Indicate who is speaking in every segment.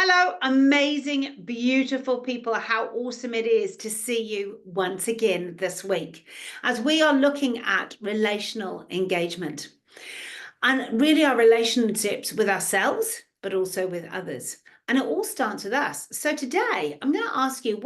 Speaker 1: Hello, amazing, beautiful people. How awesome it is to see you once again this week as we are looking at relational engagement and really our relationships with ourselves, but also with others. And it all starts with us. So today I'm going to ask you,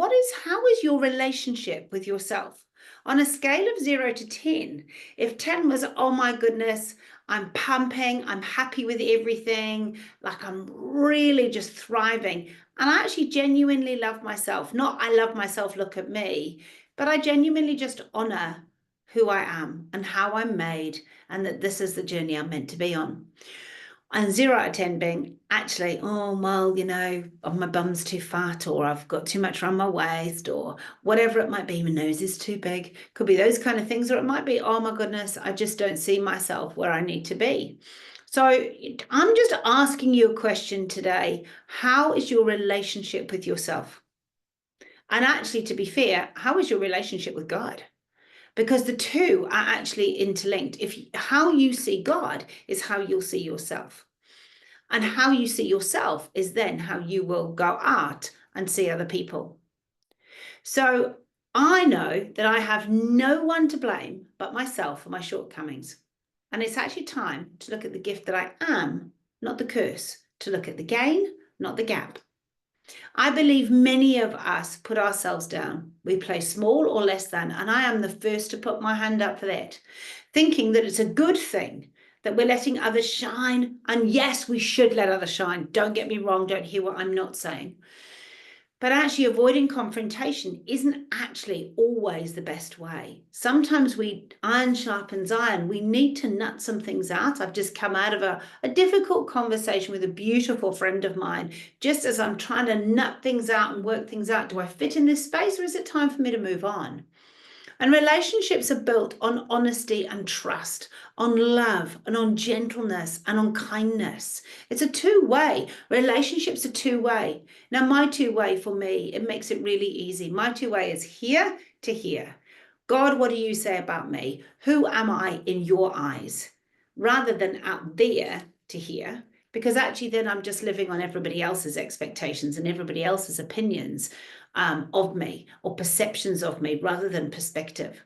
Speaker 1: how is your relationship with yourself? On a scale of 0 to 10, if 10 was, oh my goodness, I'm pumping, I'm happy with everything, like I'm really just thriving. And I actually genuinely love myself. Not I love myself, look at me, but I genuinely just honor who I am and how I'm made, and that this is the journey I'm meant to be on. And 0 out of 10 being actually, oh, well, oh, my bum's too fat, or I've got too much around my waist, or whatever it might be. My nose is too big. Could be those kind of things. Or it might be, oh my goodness, I just don't see myself where I need to be. So I'm just asking you a question today. How is your relationship with yourself? And actually, to be fair, how is your relationship with God? Because the two are actually interlinked. How you see God is how you'll see yourself. And how you see yourself is then how you will go out and see other people. So I know that I have no one to blame but myself for my shortcomings. And it's actually time to look at the gift that I am, not the curse, to look at the gain, not the gap. I believe many of us put ourselves down. We play small or less than, and I am the first to put my hand up for that, thinking that it's a good thing that we're letting others shine. And yes, we should let others shine. Don't get me wrong. Don't hear what I'm not saying. But actually avoiding confrontation isn't actually always the best way. Sometimes iron sharpens iron. We need to nut some things out. I've just come out of a difficult conversation with a beautiful friend of mine. Just as I'm trying to nut things out and work things out, do I fit in this space, or is it time for me to move on? And relationships are built on honesty and trust, on love and on gentleness and on kindness. It's a two-way. Relationships are two-way. Now, my two-way for me, it makes it really easy. My two-way is here to here. God, what do you say about me? Who am I in your eyes? Rather than out there to here, because actually then I'm just living on everybody else's expectations and everybody else's opinions of me, or perceptions of me, rather than perspective.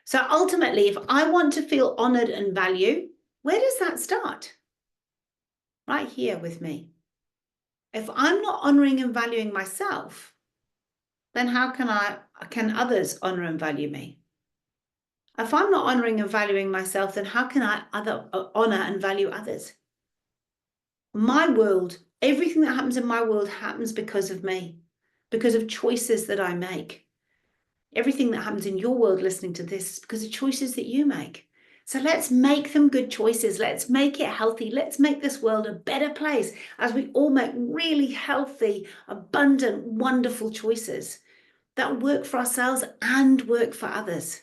Speaker 1: So ultimately, if I want to feel honored and valued, where does that start? Right here with me. If I'm not honoring and valuing myself, then how can others honor and value me? If I'm not honoring and valuing myself, then how can I honor and value others? My world, everything that happens in my world happens because of me, because of choices that I make. Everything that happens in your world listening to this is because of choices that you make. So let's make them good choices. Let's make it healthy. Let's make this world a better place as we all make really healthy, abundant, wonderful choices that work for ourselves and work for others.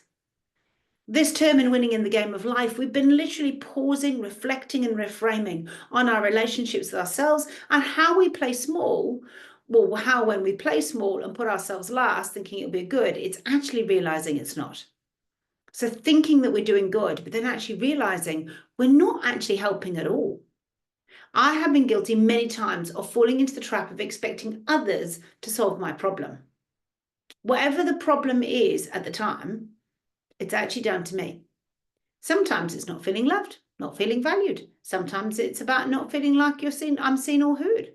Speaker 1: This term in Winning in the Game of Life, we've been literally pausing, reflecting and reframing on our relationships with ourselves and how we play small. Well, how when we play small and put ourselves last, thinking it'll be good, it's actually realizing it's not. So thinking that we're doing good, but then actually realizing we're not actually helping at all. I have been guilty many times of falling into the trap of expecting others to solve my problem. Whatever the problem is at the time, it's actually down to me. Sometimes it's not feeling loved, not feeling valued. Sometimes it's about not feeling like I'm seen or heard,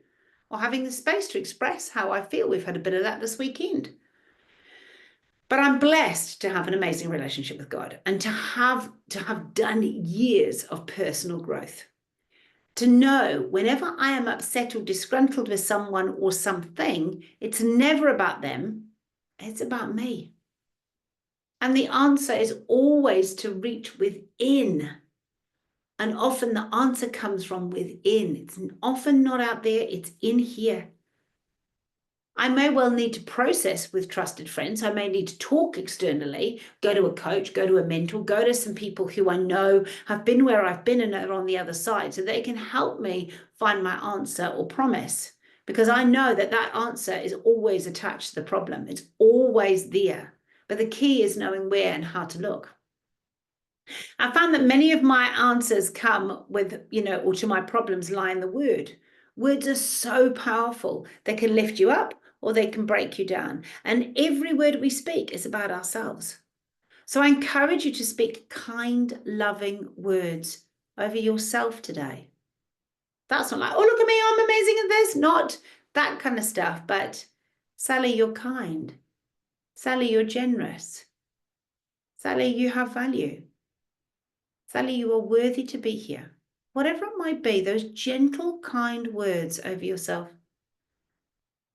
Speaker 1: or having the space to express how I feel. We've had a bit of that this weekend. But I'm blessed to have an amazing relationship with God and to have done years of personal growth. To know whenever I am upset or disgruntled with someone or something, it's never about them, it's about me. And the answer is always to reach within. And often the answer comes from within. It's often not out there, it's in here. I may well need to process with trusted friends. I may need to talk externally, go to a coach, go to a mentor, go to some people who I know have been where I've been and are on the other side, so they can help me find my answer or promise. Because I know that that answer is always attached to the problem. It's always there. But the key is knowing where and how to look. I found that many of my answers come with, or to my problems lie in the word. Words are so powerful. They can lift you up or they can break you down. And every word we speak is about ourselves. So I encourage you to speak kind, loving words over yourself today. That's not like, oh, look at me, I'm amazing at this. Not that kind of stuff. But Sally, you're kind. Sally, you're generous. Sally, you have value. Sally, you are worthy to be here. Whatever it might be, those gentle, kind words over yourself.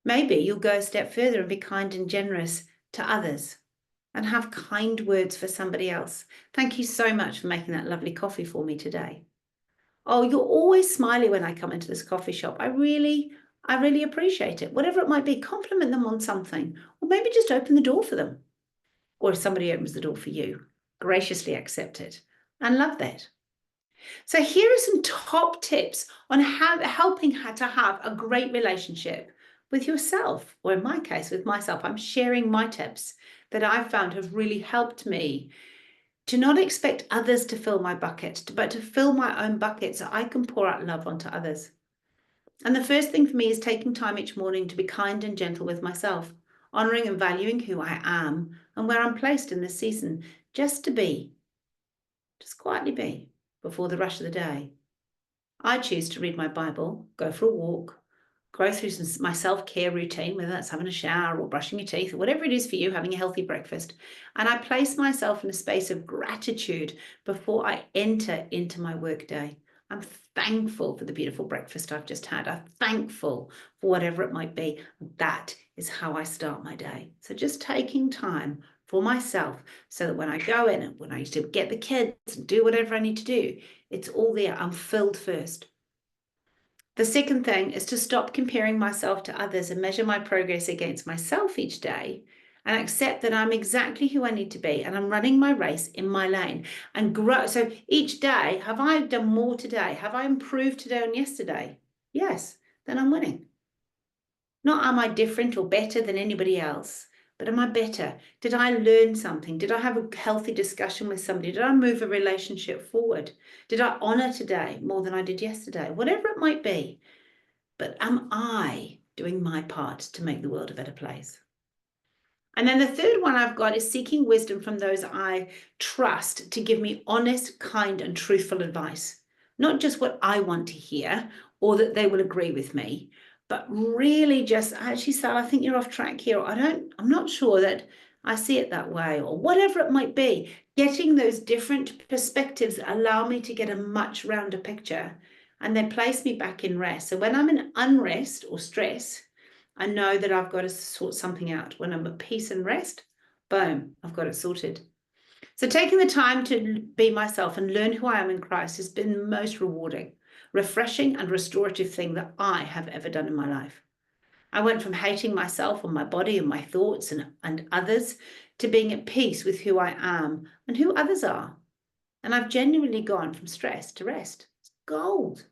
Speaker 1: Maybe you'll go a step further and be kind and generous to others and have kind words for somebody else. Thank you so much for making that lovely coffee for me today. Oh, you're always smiley when I come into this coffee shop. I really appreciate it. Whatever it might be, compliment them on something, or maybe just open the door for them. Or if somebody opens the door for you, graciously accept it and love that. So here are some top tips on helping to have a great relationship with yourself, or in my case, with myself. I'm sharing my tips that I've found have really helped me to not expect others to fill my bucket, but to fill my own bucket so I can pour out love onto others. And the first thing for me is taking time each morning to be kind and gentle with myself, honouring and valuing who I am and where I'm placed in this season, just to be, just quietly be, before the rush of the day. I choose to read my Bible, go for a walk, go through my self-care routine, whether that's having a shower or brushing your teeth or whatever it is for you, having a healthy breakfast. And I place myself in a space of gratitude before I enter into my workday. I'm thankful for the beautiful breakfast I've just had. I'm thankful for whatever it might be. That is how I start my day. So just taking time for myself so that when I go in and when I used to get the kids and do whatever I need to do, it's all there. I'm filled first. The second thing is to stop comparing myself to others and measure my progress against myself each day and accept that I'm exactly who I need to be and I'm running my race in my lane and grow. So each day, have I done more today? Have I improved today on yesterday? Yes, then I'm winning. Not am I different or better than anybody else, but am I better? Did I learn something? Did I have a healthy discussion with somebody? Did I move a relationship forward? Did I honor today more than I did yesterday? Whatever it might be. But am I doing my part to make the world a better place? And then the third one I've got is seeking wisdom from those I trust to give me honest, kind, and truthful advice. Not just what I want to hear or that they will agree with me, but really just, actually, Sal, I think you're off track here. I'm not sure that I see it that way, or whatever it might be. Getting those different perspectives allow me to get a much rounder picture and then place me back in rest. So when I'm in unrest or stress, I know that I've got to sort something out. When I'm at peace and rest, boom, I've got it sorted. So taking the time to be myself and learn who I am in Christ has been the most rewarding, refreshing and restorative thing that I have ever done in my life. I went from hating myself and my body and my thoughts and others to being at peace with who I am and who others are. And I've genuinely gone from stress to rest. It's gold.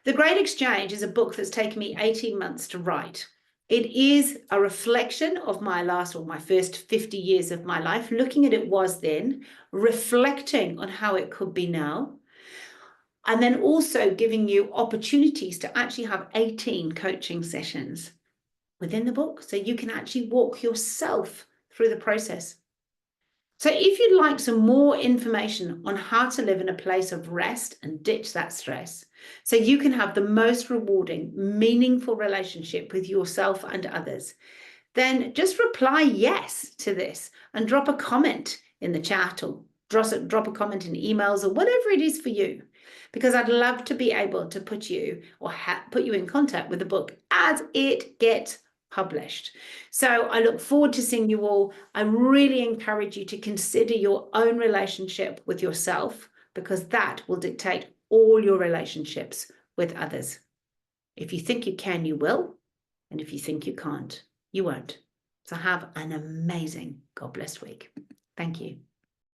Speaker 1: The Great Exchange is a book that's taken me 18 months to write. It is a reflection of my first 50 years of my life, looking at it was then, reflecting on how it could be now, and then also giving you opportunities to actually have 18 coaching sessions within the book, so you can actually walk yourself through the process. So if you'd like some more information on how to live in a place of rest and ditch that stress, so you can have the most rewarding, meaningful relationship with yourself and others, then just reply yes to this and drop a comment in the chat or drop a comment in emails or whatever it is for you, because I'd love to be able to put you in contact with the book as it gets published. So I look forward to seeing you all. I really encourage you to consider your own relationship with yourself, because that will dictate all your relationships with others. If you think you can, you will. And if you think you can't, you won't. So have an amazing God bless week. Thank you.